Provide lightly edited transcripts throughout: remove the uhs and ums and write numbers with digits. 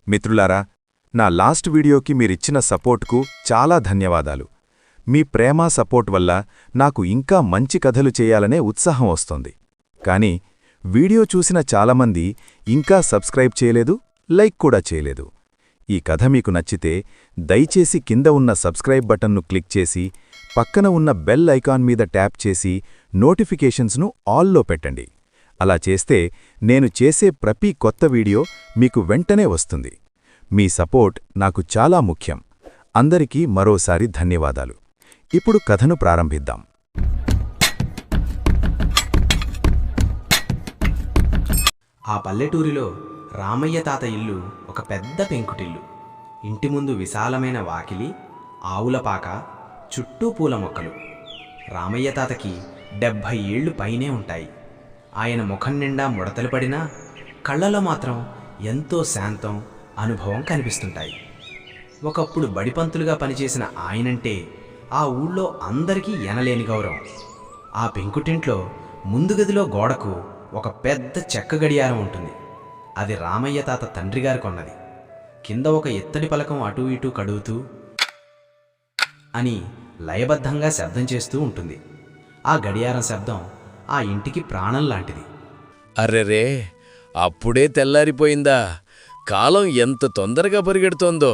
మిత్రులారా, నా లాస్ట్ వీడియోకి మీరిచ్చిన సపోర్ట్కు చాలా ధన్యవాదాలు. మీ ప్రేమ సపోర్ట్ వల్ల నాకు ఇంకా మంచి కథలు చేయాలనే ఉత్సాహం వస్తోంది. కానీ వీడియో చూసిన చాలామంది ఇంకా సబ్స్క్రైబ్ చేయలేదు, లైక్ కూడా చేయలేదు. ఈ కథ మీకు నచ్చితే దయచేసి కింద ఉన్న సబ్స్క్రైబ్ బటన్ను క్లిక్ చేసి పక్కన ఉన్న బెల్ ఐకాన్ మీద ట్యాప్ చేసి నోటిఫికేషన్స్ను ఆల్లో పెట్టండి. అలా చేస్తే నేను చేసే ప్రతి కొత్త వీడియో మీకు వెంటనే వస్తుంది. మీ సపోర్ట్ నాకు చాలా ముఖ్యం. అందరికీ మరోసారి ధన్యవాదాలు. ఇప్పుడు కథను ప్రారంభిద్దాం. ఆ పల్లెటూరిలో రామయ్య తాత ఇల్లు ఒక పెద్ద పెంకుటిల్లు. ఇంటి ముందు విశాలమైన వాకిలి, ఆవులపాక, చుట్టూ పూల మొక్కలు. రామయ్య తాతకి 70 ఏళ్లు పైనే ఉంటాయి. ఆయన ముఖం నిండా ముడతలు పడినా కళ్ళలో మాత్రం ఎంతో శాంతం, అనుభవం కనిపిస్తుంటాయి. ఒకప్పుడు బడిపంతులుగా పనిచేసిన ఆయనంటే ఆ ఊళ్ళో అందరికీ ఎనలేని గౌరవం. ఆ పెంకుటింట్లో ముందు గదిలో గోడకు ఒక పెద్ద చెక్క గడియారం ఉంటుంది. అది రామయ్య తాత తండ్రిగారు కొన్నది. కింద ఒక ఎత్తడి పలకం అటూ ఇటూ కడుగుతూ అని లయబద్ధంగా శబ్దం చేస్తూ ఉంటుంది. ఆ గడియారం శబ్దం ఆ ఇంటికి ప్రాణం లాంటిది. అర్రెరే, అప్పుడే తెల్లారిపోయిందా? కాలం ఎంత తొందరగా పరిగెడుతోందో!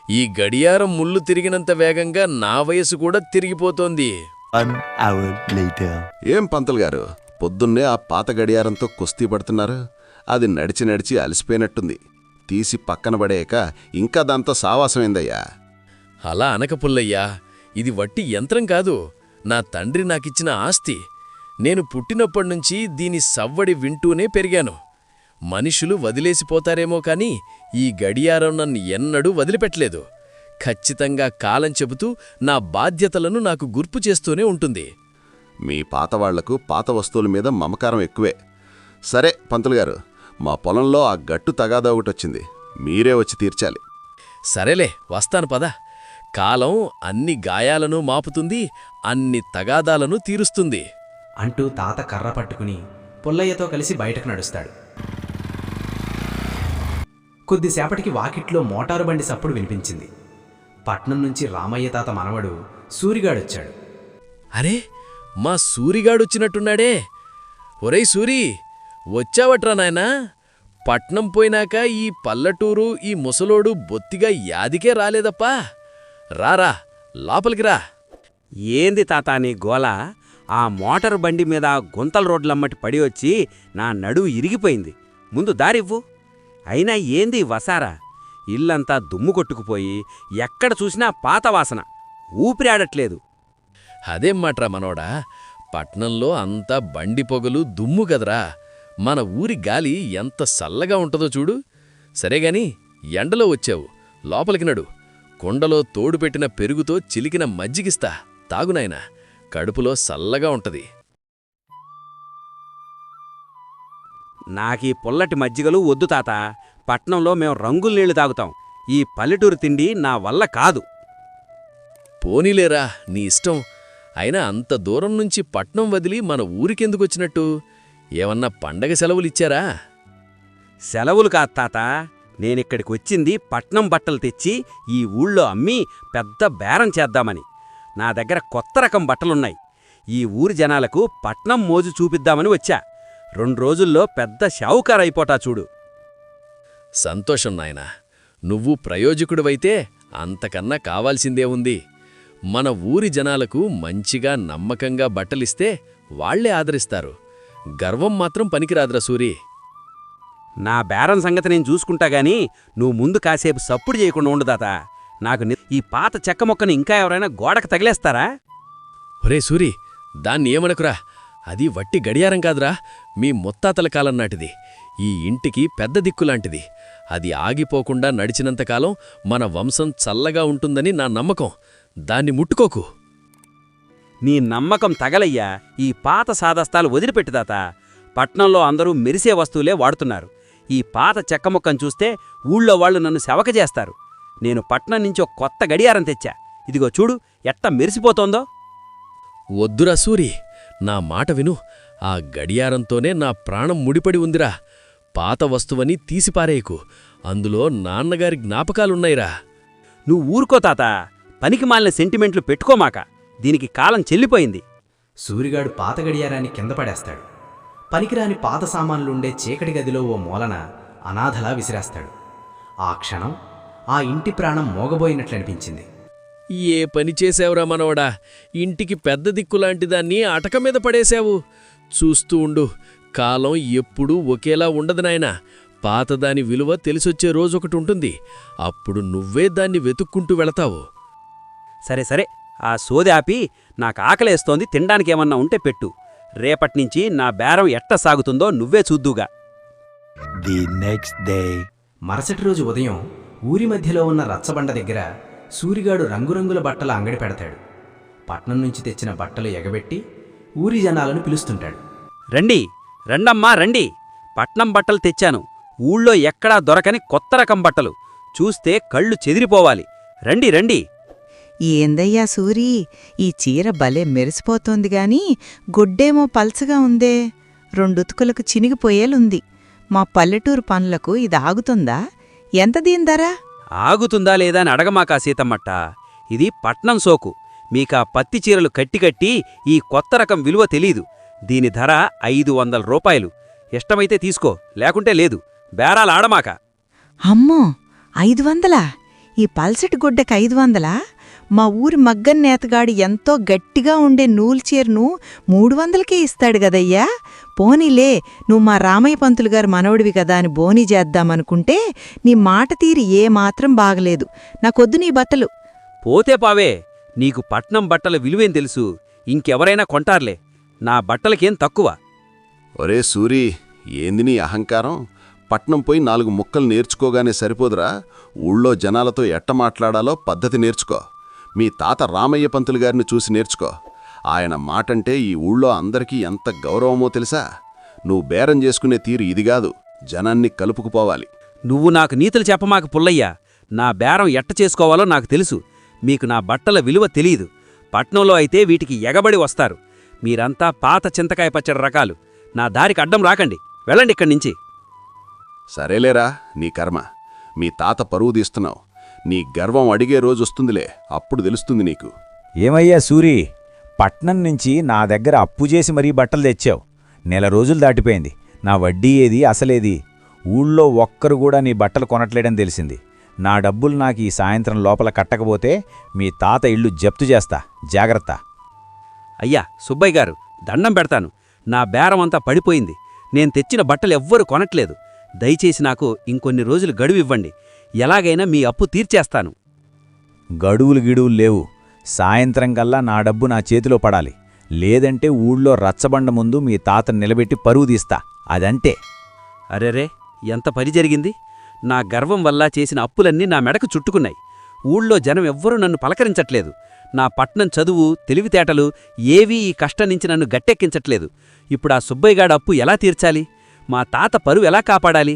ఈ గడియారం ముళ్ళు తిరిగినంత వేగంగా నా వయసు కూడా తిరిగిపోతోంది. ఏం పంతులు గారు, పొద్దున్నే ఆ పాత గడియారంతో కుస్తీ పడుతున్నారు? అది నడిచి నడిచి అలసిపోయినట్టుంది. తీసి పక్కన పడేయక ఇంకా దాంతో సావాసమైందయ్యా. అలా అనక పుల్లయ్యా, ఇది వట్టి యంత్రం కాదు, నా తండ్రి నాకిచ్చిన ఆస్తి. నేను పుట్టినప్పటినుంచి దీని సవ్వడి వింటూనే పెరిగాను. మనుషులు వదిలేసిపోతారేమో కాని ఈ గడియారం నన్ను ఎన్నడూ వదిలిపెట్టలేదు. ఖచ్చితంగా కాలం చెబుతూ నా బాధ్యతలను నాకు గుర్తు చేస్తూనే ఉంటుంది. మీ పాతవాళ్లకు పాత వస్తువుల మీద మమకారం ఎక్కువే. సరే పంతులు గారు, మా పొలంలో ఆ గట్టు తగాదా ఒకటొచ్చింది. మీరే వచ్చి తీర్చాలి. సరేలే, వస్తాను పద. కాలం అన్ని గాయాలను మాపుతుంది, అన్ని తగాదాలను తీరుస్తుంది అంటూ తాత కర్ర పట్టుకుని పుల్లయ్యతో కలిసి బయటకు నడుస్తాడు. కొద్దిసేపటికి వాకిట్లో మోటారు బండి సప్పుడు వినిపించింది. పట్నం నుంచి రామయ్య తాత మనవడు సూరిగాడొచ్చాడు. అరే, మా సూరిగాడొచ్చినట్టున్నాడే! ఒరేయ్ సూరి, వచ్చావట్రా నాయనా? పట్నం పోయినాక ఈ పల్లెటూరు, ఈ ముసలోడు బొత్తిగా యాదికే రాలేదప్పా. రారా, లోపలికి రా. ఏంది తాతా నీ గోల? ఆ మోటారు బండి మీద గుంతల రోడ్లమ్మటి పడి వచ్చి నా నడువు ఇరిగిపోయింది. ముందు దారివ్వు. అయినా ఏంది వసారా? ఇల్లంతా దుమ్ము కొట్టుకుపోయి ఎక్కడ చూసినా పాత వాసన, ఊపిరాడట్లేదు. అదేం మాట్రా మనోడా, పట్నంలో అంతా బండి పొగలు, దుమ్ము కదరా. మన ఊరి గాలి ఎంత సల్లగా ఉంటుందో చూడు. సరేగాని ఎండలో వచ్చావు, లోపలికి నడు. కొండలో తోడుపెట్టిన పెరుగుతో చిలికిన మజ్జిగిస్తా, తాగునాయనా. కడుపులో సల్లగా ఉంటది. నాకీ పుల్లటి మజ్జిగలు వద్దు తాత. పట్నంలో మేం రంగుల నీళ్లు తాగుతాం. ఈ పల్లెటూరు తిండి నా వల్ల కాదు. పోనీలేరా, నీ ఇష్టం. అయినా అంత దూరం నుంచి పట్నం వదిలి మన ఊరికెందుకొచ్చినట్టు? ఏమన్నా పండగ సెలవులిచ్చారా? సెలవులు కాదు తాత, నేనిక్కడికి వచ్చింది పట్నం బట్టలు తెచ్చి ఈ ఊళ్ళో అమ్మి పెద్ద బేరం చేద్దామని. నా దగ్గర కొత్త రకం బట్టలున్నాయి. ఈ ఊరి జనాలకు పట్నం మోజు చూపిద్దామని వచ్చా. 2 రోజుల్లో పెద్ద షావుకారైపోటా చూడు. సంతోషం నాయనా, నువ్వు ప్రయోజకుడివైతే అంతకన్నా కావాల్సిందే ఉంది. మన ఊరి జనాలకు మంచిగా నమ్మకంగా బట్టలిస్తే వాళ్లే ఆదరిస్తారు. గర్వం మాత్రం పనికిరాదురా సూరి. నా బేరం సంగతి నేను చూసుకుంటాగాని నువ్వు ముందు కాసేపు సప్పుడు చేయకుండా ఉండుదాతా. నాకు ఈ పాత చెక్క మొక్కను ఇంకా ఎవరైనా గోడకు తగిలేస్తారా? ఒరే సూరి, దాన్ని ఏమనకురా. అది వట్టి గడియారం కాదురా, మీ ముత్తాతల కాలం నాటిది. ఈ ఇంటికి పెద్ద దిక్కులాంటిది. అది ఆగిపోకుండా నడిచినంతకాలం మన వంశం చల్లగా ఉంటుందని నా నమ్మకం. దాన్ని ముట్టుకోకు. నీ నమ్మకం తగలయ్యా. ఈ పాత సాదస్తాలు వదిలిపెట్టుదాత. పట్నంలో అందరూ మెరిసే వస్తువులే వాడుతున్నారు. ఈ పాత చెక్క మొక్కను చూస్తే ఊళ్ళో వాళ్ళు నన్ను సెవక చేస్తారు. నేను పట్నం నుంచి ఒక కొత్త గడియారం తెచ్చా. ఇదిగో చూడు ఎట్ట మెరిసిపోతోందో. వద్దురా సూరి, నా మాట విను. ఆ గడియారంతోనే నా ప్రాణం ముడిపడి ఉందిరా. పాత వస్తువని తీసిపారేయకు. అందులో నాన్నగారి జ్ఞాపకాలున్నాయిరా. నువ్వు ఊరుకో తాత, పనికి మాలిన సెంటిమెంట్లు పెట్టుకోమాక. దీనికి కాలం చెల్లిపోయింది. సూరిగాడు పాత గడియారాన్ని కింద పడేస్తాడు. పనికిరాని పాత సామాన్లుండే చీకటి గదిలో ఓ మూలన అనాథలా విసిరేస్తాడు. ఆ క్షణం ఆ ఇంటి ప్రాణం మోగబోయినట్లనిపించింది. ఏ పని చేశావురా మనవడా? ఇంటికి పెద్ద దిక్కులాంటిదాన్ని అటక మీద పడేశావు. చూస్తూ ఉండు, కాలం ఎప్పుడూ ఒకేలా ఉండదు నాయనా. పాతదాని విలువ తెలిసొచ్చే రోజొకటుంటుంది. అప్పుడు నువ్వే దాన్ని వెతుక్కుంటూ వెళతావు. సరే సరే, ఆ సోది ఆపి నాకు ఆకలేస్తోంది, తినడానికేమన్నా ఉంటే పెట్టు. రేపట్నుంచి నా బేరం ఎట్ట సాగుతుందో నువ్వే చూద్దుగా. The next day. మరుసటి రోజు ఉదయం ఊరి మధ్యలో ఉన్న రచ్చబండ దగ్గర సూరిగాడు రంగురంగుల బట్టల అంగడి పెడతాడు. పట్నం నుంచి తెచ్చిన బట్టలు ఎగబెట్టి ఊరి జనాలను పిలుస్తుంటాడు. రండి, రండమ్మా రండి, పట్నం బట్టలు తెచ్చాను. ఊళ్ళో ఎక్కడా దొరకని కొత్త రకం బట్టలు. చూస్తే కళ్ళు చెదిరిపోవాలి. రండి రండి. ఏందయ్యా సూరి, ఈ చీర భలే మెరిసిపోతోంది గాని గుడ్డేమో పల్చగా ఉందే. రెండుతుకులకు చినిగిపోయేలుంది. మా పల్లెటూరు పనులకు ఇది ఆగుతుందా? ఎంత దీని ధర? ఆగుతుందా లేదా అని అడగమాకా సీతమ్మట్ట. ఇది పట్నం సోకు. మీకా పత్తి చీరలు కట్టి ఈ కొత్త రకం విలువ తెలీదు. దీని ధర 500 రూపాయలు. ఇష్టమైతే తీసుకో, లేకుంటే లేదు. బేరాలాడమాక. అమ్మో, 500? ఈ పల్సటి గుడ్డకి 500? మా ఊరి మగ్గన్నేతగాడు ఎంతో గట్టిగా ఉండే నూల్చీరను 300కే ఇస్తాడు గదయ్యా. పోనీలే, నువ్వు మా రామయ్య పంతులు గారు మనవడివి కదా అని బోనీ చేద్దామనుకుంటే నీ మాట తీరి ఏమాత్రం బాగలేదు. నాకొద్దు నీ బట్టలు. పోతే పావే, నీకు పట్నం బట్టల విలువేం తెలుసు? ఇంకెవరైనా కొంటార్లే. నా బట్టలకేం తక్కువ. ఒరే సూరి, ఏంది నీ అహంకారం? పట్నం పోయి 4 ముక్కలు నేర్చుకోగానే సరిపోదురా? ఊళ్ళో జనాలతో ఎట్ట మాట్లాడాలో పద్ధతి నేర్చుకో. మీ తాత రామయ్య పంతులు గారిని చూసి నేర్చుకో. ఆయన మాటంటే ఈ ఊళ్ళో అందరికీ ఎంత గౌరవమో తెలుసా? నువ్వు బేరం చేసుకునే తీరు ఇదిగాదు. జనాన్ని కలుపుకుపోవాలి. నువ్వు నాకు నీతులు చెప్పమాక పుల్లయ్యా. నా బేరం ఎట్ట చేసుకోవాలో నాకు తెలుసు. మీకు నా బట్టల విలువ తెలీదు. పట్నంలో అయితే వీటికి ఎగబడి వస్తారు. మీరంతా పాత చింతకాయ పచ్చడి రకాలు. నా దారికి అడ్డం రాకండి. వెళ్ళండి ఇక్కడి నుంచి. సరేలేరా, నీ కర్మ. మీ తాత పరువు తీస్తున్నావు. నీ గర్వం అడిగే రోజొస్తుందిలే, అప్పుడు తెలుస్తుంది నీకు. ఏమయ్యా సూరి, పట్నం నుంచి నా దగ్గర అప్పు చేసి మరీ బట్టలు తెచ్చావు. 1 రోజులు దాటిపోయింది. నా వడ్డీ ఏది, అసలేది? ఊళ్ళో ఒక్కరు కూడా నీ బట్టలు కొనట్లేడని తెలిసింది. నా డబ్బులు నాకు ఈ సాయంత్రం లోపల కట్టకపోతే మీ తాత ఇల్లు జప్తు చేస్తా. జాగ్రత్త. అయ్యా సుబ్బయ్య గారు, దండం పెడతాను. నా బేరమంతా పడిపోయింది. నేను తెచ్చిన బట్టలెవ్వరూ కొనట్లేదు. దయచేసి నాకు ఇంకొన్ని రోజులు గడువివ్వండి. ఎలాగైనా మీ అప్పు తీర్చేస్తాను. గడువులు గిడువులు లేవు. సాయంత్రం కల్లా నా డబ్బు నా చేతిలో పడాలి. లేదంటే ఊళ్ళో రచ్చబండ ముందు మీ తాతను నిలబెట్టి పరువు తీస్తా. అదంతే. అరెరే, ఎంత పని జరిగింది! నా గర్వం వల్ల చేసిన అప్పులన్నీ నా మెడకు చుట్టుకున్నాయి. ఊళ్ళో జనం ఎవ్వరూ నన్ను పలకరించట్లేదు. నా పట్నం చదువు, తెలివితేటలు ఏవీ ఈ కష్టం నుంచి నన్ను గట్టెక్కించట్లేదు. ఇప్పుడా సుబ్బయ్యగాడు అప్పు ఎలా తీర్చాలి? మా తాత పరువు ఎలా కాపాడాలి?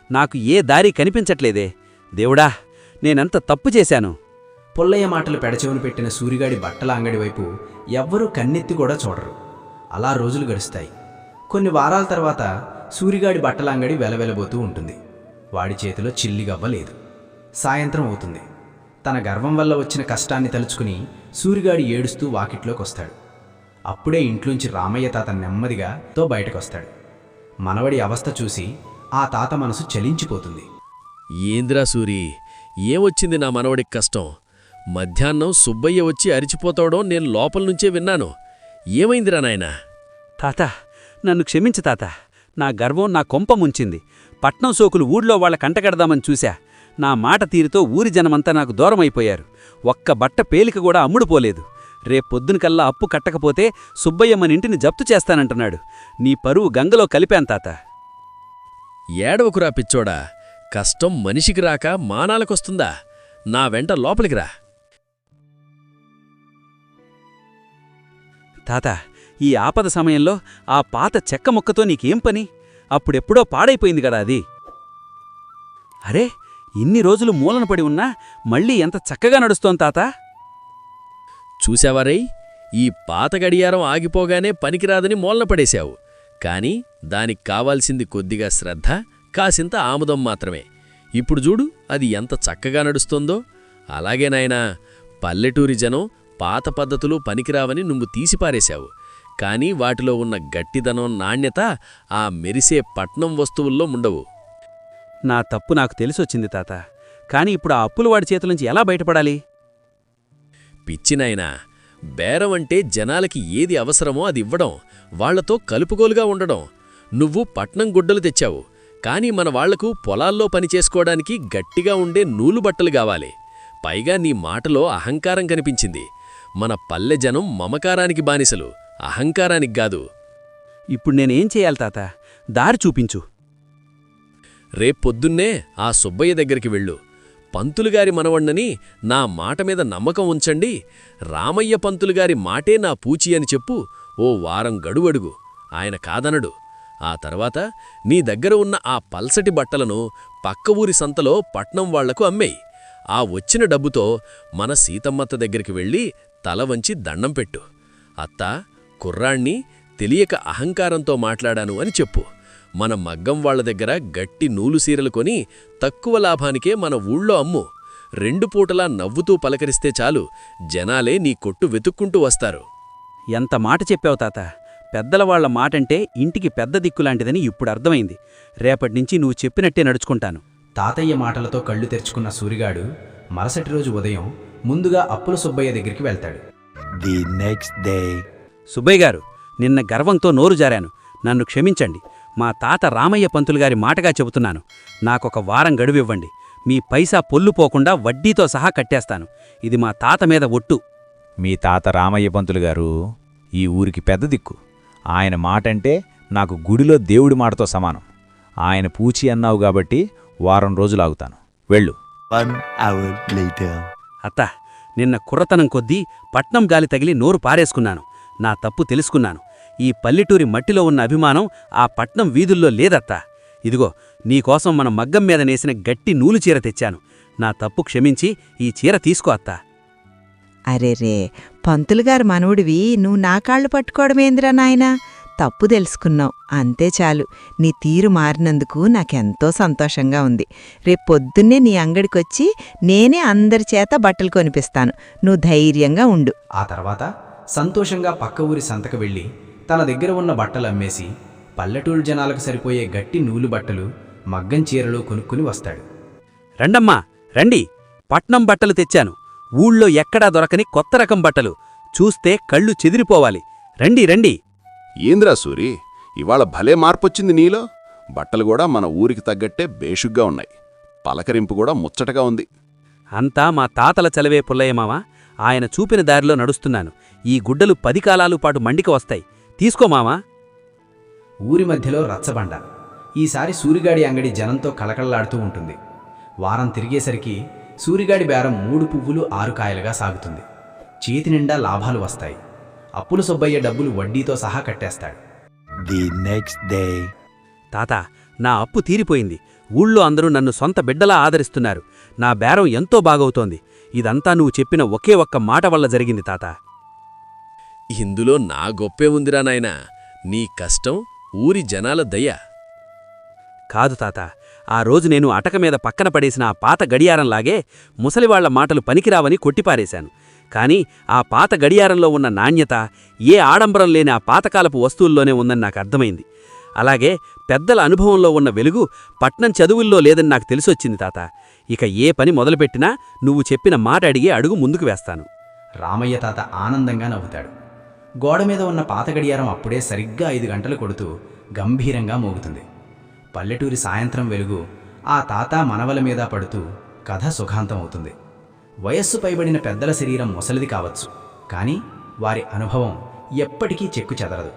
నాకు ఏ దారి కనిపించట్లేదే. దేవుడా, నేనెంత తప్పు చేశాను! పుల్లయ్య మాటలు పెడచెవును పెట్టిన సూరిగాడి బట్టల అంగడి వైపు ఎవ్వరూ కన్నెత్తి కూడా చూడరు. అలా రోజులు గడుస్తాయి. కొన్ని వారాల తర్వాత సూరిగాడి బట్టల అంగడి వెలవెలబోతూ ఉంటుంది. వాడి చేతిలో చిల్లిగవ్వ లేదు. సాయంత్రం అవుతుంది. తన గర్వం వల్ల వచ్చిన కష్టాన్ని తలుచుకుని సూరిగాడి ఏడుస్తూ వాకిట్లోకొస్తాడు. అప్పుడే ఇంట్లోంచి రామయ్య తాత నెమ్మదిగా బయటకొస్తాడు. మనవడి అవస్థ చూసి ఆ తాత మనసు చలించిపోతుంది. ఏంద్రా సూరి, ఏమొచ్చింది నా మనవడికి కష్టం? మధ్యాహ్నం సుబ్బయ్య వచ్చి అరిచిపోతావడం నేను లోపలనుంచే విన్నాను. ఏమైందిరా నాయనా? తాత, నన్ను క్షమించు తాత. నా గర్వం నా కొంప ముంచింది. పట్నం సోకులు ఊళ్ళో వాళ్ళ కంటగడదామని చూశా. నా మాట తీరుతో ఊరి జనమంతా నాకు దూరమైపోయారు. ఒక్క బట్ట పేలిక కూడా అమ్ముడుపోలేదు. రేపొద్దునకల్లా అప్పు కట్టకపోతే సుబ్బయ్య మన ఇంటిని జప్తు చేస్తానంటున్నాడు. నీ పరువు గంగలో కలిపాను తాత. ఏడవకురా పిచ్చోడా. కష్టం మనిషికి రాక మానాలకొస్తుందా? నా వెంట లోపలికి రా. తాత, ఈ ఆపద సమయంలో ఆ పాత చెక్క ముక్కతో నీకేం పని? అప్పుడెప్పుడో పాడైపోయింది కదా అది. అరే, ఇన్ని రోజులు మూలన పడి ఉన్నా మళ్ళీ ఎంత చక్కగా నడుస్తోంది తాత. చూశావారై, ఈ పాత గడియారం ఆగిపోగానే పనికిరాదని మూలన పడేశావు. కాని దానికి కావాల్సింది కొద్దిగా శ్రద్ధ, కాసింత ఆముదం మాత్రమే. ఇప్పుడు చూడు అది ఎంత చక్కగా నడుస్తోందో. అలాగే నాయనా, పల్లెటూరి జనం పాత పద్ధతులు పనికిరావని నువ్వు తీసిపారేశావు. కానీ వాటిలో ఉన్న గట్టిదనం, నాణ్యత ఆ మెరిసే పట్నం వస్తువుల్లో ఉండవు. నా తప్పు నాకు తెలిసొచ్చింది తాత. కాని ఇప్పుడు ఆ అప్పులు వాడి చేతుల నుంచి ఎలా బయటపడాలి? పిచ్చినాయనా, బేరం అంటే జనాలకి ఏది అవసరమో అది ఇవ్వడం, వాళ్లతో కలుపుగోలుగా ఉండడం. నువ్వు పట్నం గుడ్డలు తెచ్చావు, కాని మన వాళ్లకు పొలాల్లో పనిచేసుకోవడానికి గట్టిగా ఉండే నూలు బట్టలు కావాలి. పైగా నీ మాటలో అహంకారం కనిపించింది. మన పల్లె జనం మమకారానికి బానిసలు, అహంకారానికి గాదు. ఇప్పుడు నేనేం చేయాలి తాత? దారి చూపించు. రేపొద్దున్నే ఆ సుబ్బయ్య దగ్గరికి వెళ్ళు. పంతులుగారి మనవణ్ణని నా మాట మీద నమ్మకం ఉంచండి, రామయ్య పంతులుగారి మాటే నా పూచి అని చెప్పు. ఓ వారం గడువడుగు, ఆయన కాదనడు. ఆ తర్వాత నీ దగ్గర ఉన్న ఆ పల్సటి బట్టలను పక్క ఊరి సంతలో పట్నం వాళ్లకు అమ్మేయి. ఆ వచ్చిన డబ్బుతో మన సీతమ్మత్త దగ్గరికి వెళ్ళి తల వంచి దండం పెట్టు. అత్తా, కుర్రాణ్ణి తెలియక అహంకారంతో మాట్లాడాను అని చెప్పు. మన మగ్గం వాళ్ల దగ్గర గట్టి నూలు సీరలు కొని తక్కువ లాభానికే మన ఊళ్ళో అమ్ము. 2 పూటలా నవ్వుతూ పలకరిస్తే చాలు, జనాలే నీ కొట్టు వెతుక్కుంటూ వస్తారు. ఎంత మాట చెప్పావు తాత. పెద్దల వాళ్ల మాటంటే ఇంటికి పెద్ద దిక్కులాంటిదని ఇప్పుడు అర్థమైంది. రేపటినుంచి నువ్వు చెప్పినట్టే నడుచుకుంటాను. తాతయ్య మాటలతో కళ్ళు తెరుచుకున్న సూరిగాడు మరుసటి రోజు ఉదయం ముందుగా అప్పుల సుబ్బయ్య దగ్గరికి వెళ్తాడు. సుబ్బయ్య గారు, నిన్న గర్వంతో నోరు జారాను. నన్ను క్షమించండి. మా తాత రామయ్య పంతులుగారి మాటగా చెబుతున్నాను. నాకొక వారం గడువివ్వండి. మీ పైసా పొల్లుపోకుండా వడ్డీతో సహా కట్టేస్తాను. ఇది మా తాత మీద ఒట్టు. మీ తాత రామయ్య పంతులు గారు ఈ ఊరికి పెద్ద దిక్కు. ఆయన మాటంటే నాకు గుడిలో దేవుడి మాటతో సమానం. ఆయన పూచి అన్నావు కాబట్టి వారం రోజులాగుతాను. వెళ్ళు. అత్త, నిన్న కుర్రతనం కొద్దీ పట్నం గాలి తగిలి నోరు పారేసుకున్నాను. నా తప్పు తెలుసుకున్నాను. ఈ పల్లెటూరి మట్టిలో ఉన్న అభిమానం ఆ పట్నం వీధుల్లో లేదత్తా. ఇదిగో, నీకోసం మన మగ్గం మీద నేసిన గట్టి నూలు చీర తెచ్చాను. నా తప్పు క్షమించి ఈ చీర తీసుకో అత్తా. అరెరే, పంతులుగారు మనవుడివి, నువ్వు నా కాళ్ళు పట్టుకోవడమేందిరా నాయనా? తప్పు తెలుసుకున్నావు, అంతే చాలు. నీ తీరు మారినందుకు నాకెంతో సంతోషంగా ఉంది. రేపొద్దున్నే నీ అంగడికొచ్చి నేనే అందరి చేత బట్టలు కొనిపిస్తాను. నువ్వు ధైర్యంగా ఉండు. ఆ తర్వాత సంతోషంగా పక్క ఊరి సంతకు వెళ్ళి తన దగ్గర ఉన్న బట్టలు అమ్మేసి పల్లెటూరు జనాలకు సరిపోయే గట్టి నూలు బట్టలు, మగ్గం చీరలు కొనుక్కుని వస్తాడు. రండమ్మా, రండి. పట్నం బట్టలు తెచ్చాను. ఊళ్ళో ఎక్కడా దొరకని కొత్త రకం బట్టలు. చూస్తే కళ్ళు చెదిరిపోవాలి. రండి రండి. ఏంద్రా సూరి, ఇవాళ భలే మార్పొచ్చింది నీలో. బట్టలు కూడా మన ఊరికి తగ్గట్టే బేషుగ్గా ఉన్నాయి. పలకరింపు కూడా ముచ్చటగా ఉంది. అంతా మా తాతల చలవే పుల్లయ్యమావా. ఆయన చూపిన దారిలో నడుస్తున్నాను. ఈ గుడ్డలు 10 కాలాలు పాటు మండికి వస్తాయి. తీసుకోమావా. ఊరి మధ్యలో రచ్చబండ. ఈసారి సూరిగాడి అంగడి జనంతో కలకళ్లాడుతూ ఉంటుంది. వారం తిరిగేసరికి సూరిగాడి బేరం 3 పువ్వులు 6 కాయలుగా సాగుతుంది. చేతి నిండా లాభాలు వస్తాయి. అప్పుల సుబ్బయ్య డబ్బులు వడ్డీతో సహా కట్టేస్తాడు. తాత, నా అప్పు తీరిపోయింది. ఊళ్ళో అందరూ నన్ను సొంత బిడ్డలా ఆదరిస్తున్నారు. నా బేరం ఎంతో బాగవుతోంది. ఇదంతా నువ్వు చెప్పిన ఒకే ఒక్క మాట వల్ల జరిగింది తాత. ఇందులో నా గొప్పే ఉందిరా నాయనా. నీ కష్టం ఊరి జనాల దయ. కాదు తాత, ఆ రోజు నేను అటక మీద పక్కన పడేసిన ఆ పాత గడియారంలాగే ముసలివాళ్ల మాటలు పనికిరావని కొట్టిపారేశాను. కాని ఆ పాత గడియారంలో ఉన్న నాణ్యత ఏ ఆడంబరం లేని ఆ పాతకాలపు వస్తువుల్లోనే ఉందని నాకు అర్థమైంది. అలాగే పెద్దల అనుభవంలో ఉన్న వెలుగు పట్నం చదువుల్లో లేదని నాకు తెలిసొచ్చింది తాత. ఇక ఏ పని మొదలుపెట్టినా నువ్వు చెప్పిన మాట అడిగే అడుగు ముందుకు వేస్తాను. రామయ్య తాత ఆనందంగా నవ్వుతాడు. గోడ మీద ఉన్న పాత గడియారం అప్పుడే సరిగ్గా 5 గంటలు కొడుతూ గంభీరంగా మోగుతుంది. పల్లెటూరి సాయంత్రం వెలుగు ఆ తాత మనవల మీద పడుతూ కథ సుఖాంతమవుతుంది. వయస్సు పైబడిన పెద్దల శరీరం ముసలిది కావచ్చు, కానీ వారి అనుభవం ఎప్పటికీ చెక్కు చెదరదు.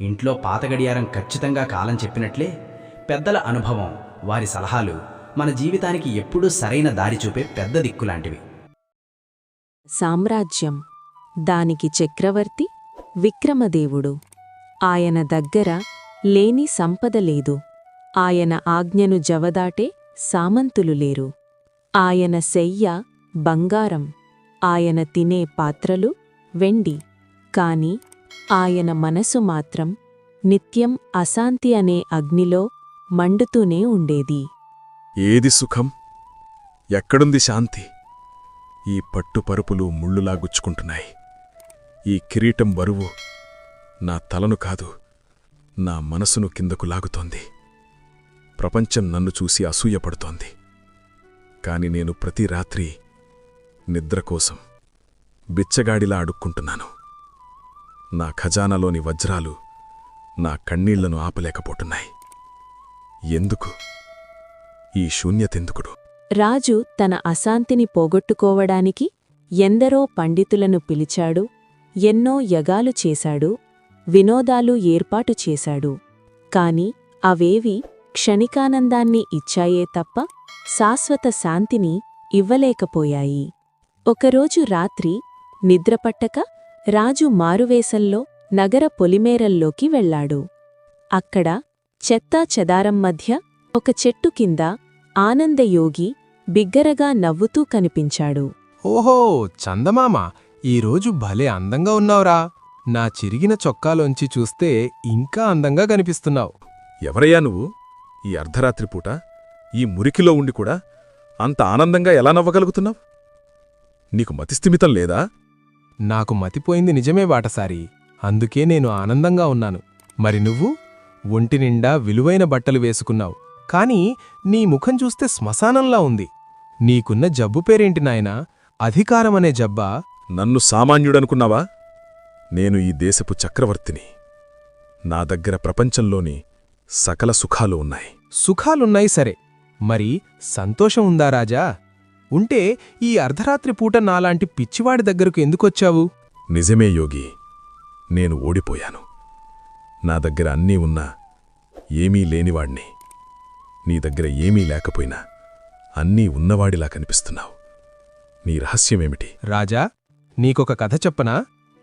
ఇంట్లో పాత గడియారం ఖచ్చితంగా కాలం చెప్పినట్లే పెద్దల అనుభవం, వారి సలహాలు మన జీవితానికి ఎప్పుడూ సరైన దారి చూపే పెద్ద దిక్కులాంటివి. సామ్రాజ్యం. దానికి చక్రవర్తి విక్రమదేవుడు. ఆయన దగ్గర లేని సంపద లేదు. ఆయన ఆజ్ఞను జవదాటే సామంతులు లేరు. ఆయన శయ్య బంగారం, ఆయన తినే పాత్రలు వెండి. కాని ఆయన మనసు మాత్రం నిత్యం అశాంతి అనే అగ్నిలో మండుతూనే ఉండేది. ఏది సుఖం? ఎక్కడుంది శాంతి? ఈ పట్టుపరుపులు ముళ్ళులా గుచ్చుకుంటున్నాయి. ఈ కిరీటం బరువు నా తలను కాదు, నా మనసును కిందకు లాగుతోంది. ప్రపంచం నన్ను చూసి అసూయపడుతోంది. కాని నేను ప్రతి రాత్రి నిద్ర కోసం బిచ్చగాడిలా అడుక్కుంటున్నాను. నా ఖజానాలోని వజ్రాలు నా కన్నీళ్లను ఆపలేకపోతున్నాయి. ఎందుకు ఈ శూన్యతెందుకుడు? రాజు తన అశాంతిని పోగొట్టుకోవడానికి ఎందరో పండితులను పిలిచాడు, ఎన్నో యగాలు చేశాడు, వినోదాలు ఏర్పాటు చేశాడు. కాని అవేవీ క్షణికానందాన్ని ఇచ్చాయే తప్ప శాశ్వత శాంతిని ఇవ్వలేకపోయాయి. ఒకరోజు రాత్రి నిద్రపట్టక రాజు మారువేషంలో నగర పొలిమేరల్లోకి వెళ్లాడు. అక్కడ చెత్తా చెదారం మధ్య ఒక చెట్టు కింద ఆనందయోగి బిగ్గరగా నవ్వుతూ కనిపించాడు. ఓహో చందమామ, ఈరోజు భలే అందంగా ఉన్నావురా. నా చిరిగిన చొక్కాలోంచి చూస్తే ఇంకా అందంగా కనిపిస్తున్నావు. ఎవరయ్యా నువ్వు? ఈ అర్ధరాత్రి పూట ఈ మురికిలో ఉండి కూడా అంత ఆనందంగా ఎలా నవ్వగలుగుతున్నావు? నీకు మతిస్థిమితం లేదా? నాకు మతిపోయింది నిజమే బాటసారి. అందుకే నేను ఆనందంగా ఉన్నాను. మరి నువ్వు ఒంటినిండా విలువైన బట్టలు వేసుకున్నావు, కాని నీ ముఖం చూస్తే శ్మశానంలా ఉంది. నీకున్న జబ్బు పేరేంటి నాయనా? అధికారమనే జబ్బా? నన్ను సామాన్యుడనుకున్నావా? నేను ఈ దేశపు చక్రవర్తిని. నా దగ్గర ప్రపంచంలోని సకల సుఖాలు ఉన్నాయి. సుఖాలున్నాయి సరే, మరి సంతోషం ఉందా రాజా? ఉంటే ఈ అర్ధరాత్రి పూట నాలాంటి పిచ్చివాడి దగ్గరకు ఎందుకొచ్చావు? నిజమే యోగి, నేను ఓడిపోయాను. నా దగ్గర అన్నీ ఉన్నా ఏమీ లేనివాణ్ణి. నీ దగ్గర ఏమీ లేకపోయినా అన్నీ ఉన్నవాడిలా కనిపిస్తున్నావు. నీ రహస్యమేమిటి? రాజా, నీకొక కథ చెప్పనా?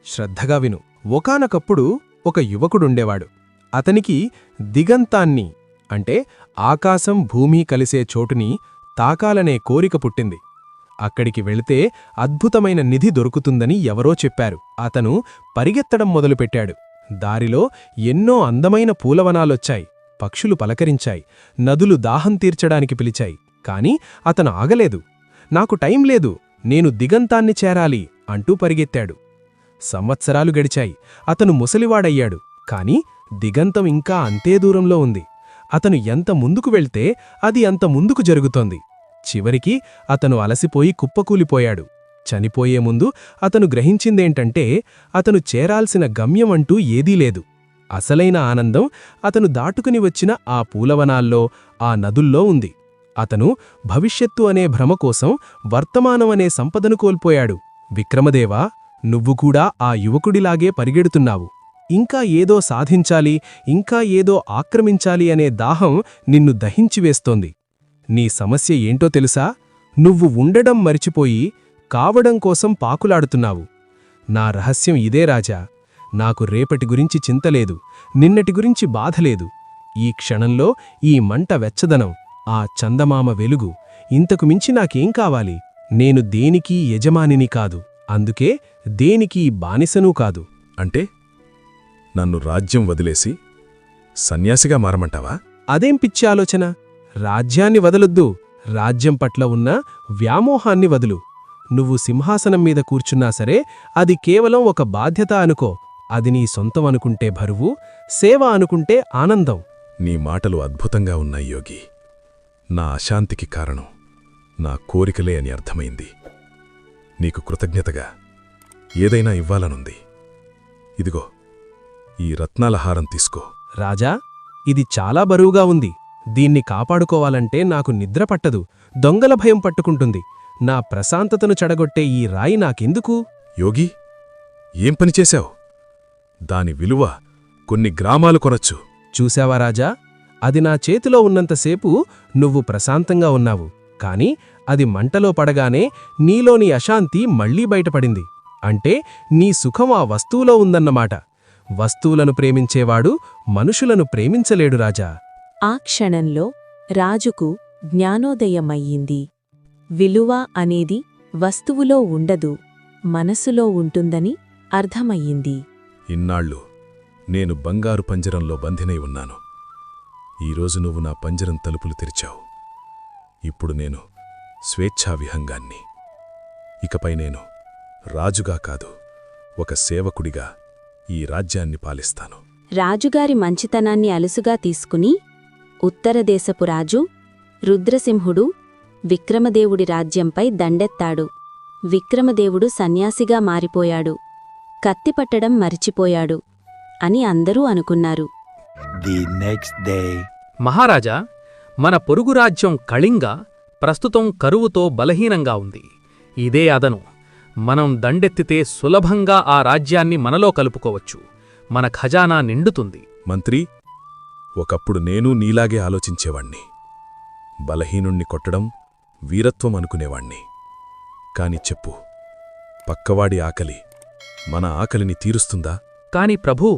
శ్రద్ధగా విను. ఒకానొకప్పుడు ఒక యువకుడుండేవాడు. అతనికి దిగంతాన్ని అంటే ఆకాశం భూమి కలిసే చోటుని తాకాలనే కోరిక పుట్టింది. అక్కడికి వెళితే అద్భుతమైన నిధి దొరుకుతుందని ఎవరో చెప్పారు. అతను పరిగెత్తడం మొదలుపెట్టాడు. దారిలో ఎన్నో అందమైన పూలవనాలొచ్చాయి, పక్షులు పలకరించాయి, నదులు దాహం తీర్చడానికి పిలిచాయి. కాని అతను ఆగలేదు. నాకు టైం లేదు, నేను దిగంతాన్ని చేరాలి అంటూ పరిగెత్తాడు. సంవత్సరాలు గడిచాయి. అతను ముసలివాడయ్యాడు. కాని దిగంతం ఇంకా అంతే దూరంలో ఉంది. అతను ఎంత ముందుకు వెళ్తే అది అంత ముందుకు జరుగుతోంది. చివరికి అతను అలసిపోయి కుప్పకూలిపోయాడు. చనిపోయే ముందు అతను గ్రహించిందేంటంటే అతను చేరాల్సిన గమ్యమంటూ ఏదీ లేదు. అసలైన ఆనందం అతను దాటుకుని వచ్చిన ఆ పూలవనాల్లో, ఆ నదుల్లో ఉంది. అతను భవిష్యత్తు అనే భ్రమ కోసం వర్తమానమనే సంపదను కోల్పోయాడు. విక్రమదేవా, నువ్వు కూడా ఆ యువకుడిలాగే పరిగెడుతున్నావు. ఇంకా ఏదో సాధించాలి, ఇంకా ఏదో ఆక్రమించాలి అనే దాహం నిన్ను దహించివేస్తోంది. నీ సమస్య ఏంటో తెలుసా? నువ్వు ఉండడం మరిచిపోయి కావడం కోసం పాకులాడుతున్నావు. నా రహస్యం ఇదే రాజా. నాకు రేపటి గురించి చింతలేదు, నిన్నటి గురించి బాధలేదు. ఈ క్షణంలో ఈ మంట వెచ్చదనం, ఆ చందమామ వెలుగు, ఇంతకు మించి నాకేం కావాలి? నేను దేనికీ యజమానిని కాదు, అందుకే దేనికీ బానిసనూ కాదు. అంటే నన్ను రాజ్యం వదిలేసి సన్యాసిగా మారమంటావా? అదేం పిచ్చి ఆలోచన! రాజ్యాన్ని వదలొద్దు, రాజ్యం పట్ల ఉన్న వ్యామోహాన్ని వదులు. నువ్వు సింహాసనం మీద కూర్చున్నా సరే అది కేవలం ఒక బాధ్యత అనుకో. అది నీ సొంతం అనుకుంటే బరువు, సేవ అనుకుంటే ఆనందం. నీ మాటలు అద్భుతంగా ఉన్నాయి యోగి. నా అశాంతికి కారణం నా కోరికలే అని అర్థమైంది. నీకు కృతజ్ఞతగా ఏదైనా ఇవ్వాలనుంది. ఇదిగో ఈ రత్నాల హారం తీసుకో. రాజా, ఇది చాలా బరువుగా ఉంది. దీన్ని కాపాడుకోవాలంటే నాకు నిద్ర పట్టదు, దొంగల భయం పట్టుకుంటుంది. నా ప్రశాంతతను చెడగొట్టే ఈ రాయి నాకెందుకు? యోగి, ఏం పనిచేశావు? దాని విలువ కొన్ని గ్రామాలు కొనొచ్చు. చూశావా రాజా, అది నా చేతిలో ఉన్నంతసేపు నువ్వు ప్రశాంతంగా ఉన్నావు. కాని అది మంటలో పడగానే నీలోని అశాంతి మళ్లీ బయటపడింది. అంటే నీ సుఖం ఆ వస్తువులో ఉందన్నమాట. వస్తువులను ప్రేమించేవాడు మనుషులను ప్రేమించలేడు రాజా. ఆ క్షణంలో రాజుకు జ్ఞానోదయమయ్యింది. విలువ అనేది వస్తువులో ఉండదు, మనసులో ఉంటుందని అర్థమయ్యింది. ఇన్నాళ్ళు నేను బంగారు పంజరంలో బంధినై ఉన్నాను. ఈరోజు నువ్వు నా పంజరం తలుపులు తెరిచావు. ఇప్పుడు నేను స్వేచ్ఛావిహంగాన్ని. ఇకపై నేను రాజుగా కాదు, ఒక సేవకుడిగా ఈ రాజ్యాన్ని పాలిస్తాను. రాజుగారి మంచితనాన్ని అలుసుగా తీసుకుని ఉత్తరదేశపు రాజు రుద్రసింహుడు విక్రమదేవుడి రాజ్యంపై దండెత్తాడు. విక్రమదేవుడు సన్యాసిగా మారిపోయాడు, కత్తిపట్టడం మరిచిపోయాడు అని అందరూ అనుకున్నారు. మహారాజా, మన పొరుగు రాజ్యం కళింగ ప్రస్తుతం కరువుతో బలహీనంగా ఉంది. ఇదే అదను. మనం దండెత్తితే సులభంగా ఆ రాజ్యాన్ని మనలో కలుపుకోవచ్చు. మన ఖజానా నిండుతుంది. మంత్రి, ఒకప్పుడు నేను నీలాగే ఆలోచించేవాణ్ణి. బలహీనుణ్ణి కొట్టడం వీరత్వం అనుకునేవాణ్ణి. కాని చెప్పు, పక్కవాడి ఆకలి మన ఆకలిని తీరుస్తుందా? కాని ప్రభూ,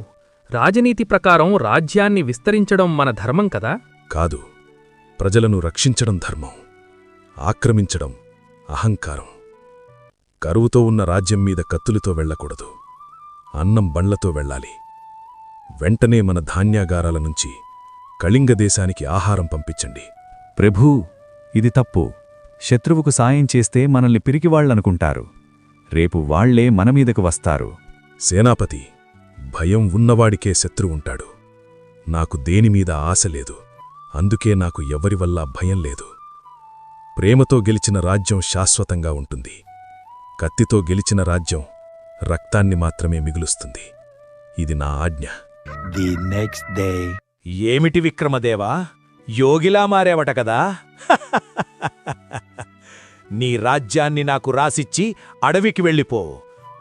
రాజనీతి ప్రకారం రాజ్యాన్ని విస్తరించడం మన ధర్మం కదా? కాదు, ప్రజలను రక్షించడం ధర్మం. ఆక్రమించడం అహంకారం. కరువుతో ఉన్న రాజ్యం మీద కత్తులతో వెళ్లకూడదు, అన్నం బండ్లతో వెళ్ళాలి. వెంటనే మన ధాన్యాగారాల నుంచి కళింగ దేశానికి ఆహారం పంపించండి. ప్రభూ, ఇది తప్పు. శత్రువుకు సాయం చేస్తే మనల్ని పిరికివాళ్లనుకుంటారు. రేపు వాళ్లే మనమీదకు వస్తారు. సేనాపతి, భయం ఉన్నవాడికే శత్రువుంటాడు. నాకు దేనిమీద ఆశ లేదు, అందుకే నాకు ఎవరివల్ల భయం లేదు. ప్రేమతో గెలిచిన రాజ్యం శాశ్వతంగా ఉంటుంది. కత్తితో గెలిచిన రాజ్యం రక్తాన్ని మాత్రమే మిగులుస్తుంది. ఇది నా ఆజ్ఞ. ఏమిటి విక్రమదేవా, యోగిలా మారేవట కదా? నీ రాజ్యాన్ని నాకు రాసిచ్చి అడవికి వెళ్ళిపో.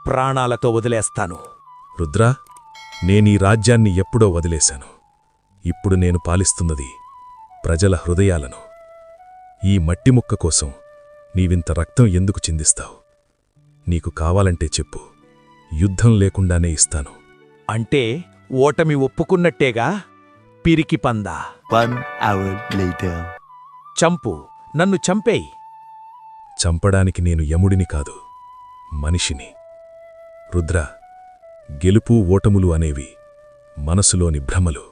ప్రాణాలతో వదిలేస్తాను. రుద్రా, నేనీ రాజ్యాన్ని ఎప్పుడో వదిలేశాను. ఇప్పుడు నేను పాలిస్తున్నది ప్రజల హృదయాలను. ఈ మట్టిముక్క కోసం నీవింత రక్తం ఎందుకు చిందిస్తావు? నీకు కావాలంటే చెప్పు, యుద్ధం లేకుండానే ఇస్తాను. అంటే ఓటమి ఒప్పుకున్నట్టేగా? పిరికి పందా. చంపు, నన్ను చంపేయ్. చంపడానికి నేను యముడిని కాదు, మనిషిని. రుద్ర, గెలుపు ఓటములు అనేవి మనసులోని భ్రమలు.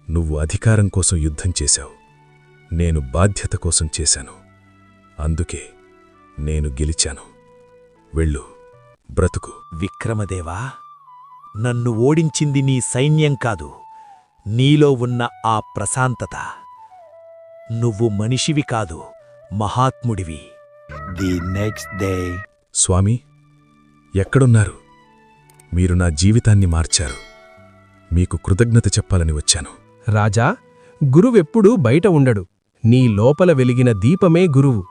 నువ్వు అధికారం కోసం యుద్ధం చేశావు, నేను బాధ్యత కోసం చేశాను. అందుకే నేను గెలిచాను. వెళ్ళు, బ్రతుకు. విక్రమదేవా, నన్ను ఓడించింది నీ సైన్యం కాదు, నీలో ఉన్న ఆ ప్రశాంతత. నువ్వు మనిషివి కాదు, మహాత్ముడివి. స్వామి, ఎక్కడున్నారు? మీరు నా జీవితాన్ని మార్చారు. మీకు కృతజ్ఞత చెప్పాలని వచ్చాను. రాజా, గురువెప్పుడూ బయట ఉండడు. నీ లోపల వెలిగిన దీపమే గురువు.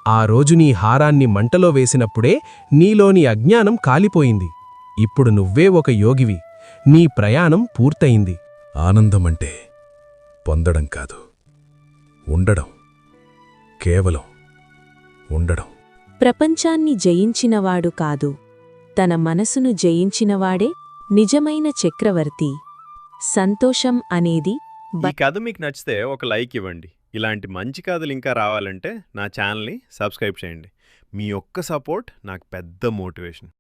ఆ రోజు నీ హారాన్ని మంటలో వేసినప్పుడే నీలోని అజ్ఞానం కాలిపోయింది. ఇప్పుడు నువ్వే ఒక యోగివి. నీ ప్రయాణం పూర్తయింది. ఆనందమంటే పొందడం కాదు, ఉండడం. కేవలం ఉండడం. ప్రపంచాన్ని జయించినవాడు కాదు, తన మనసును జయించినవాడే నిజమైన చక్రవర్తి. సంతోషం అనేది ఈ కథ మీకు నచ్చితే ఒక లైక్ ఇవ్వండి. ఇలాంటి మంచి కథలు ఇంకా రావాలంటే నా ఛానల్ని సబ్స్క్రైబ్ చేయండి. మీ ఒక్క సపోర్ట్ నాకు పెద్ద మోటివేషన్.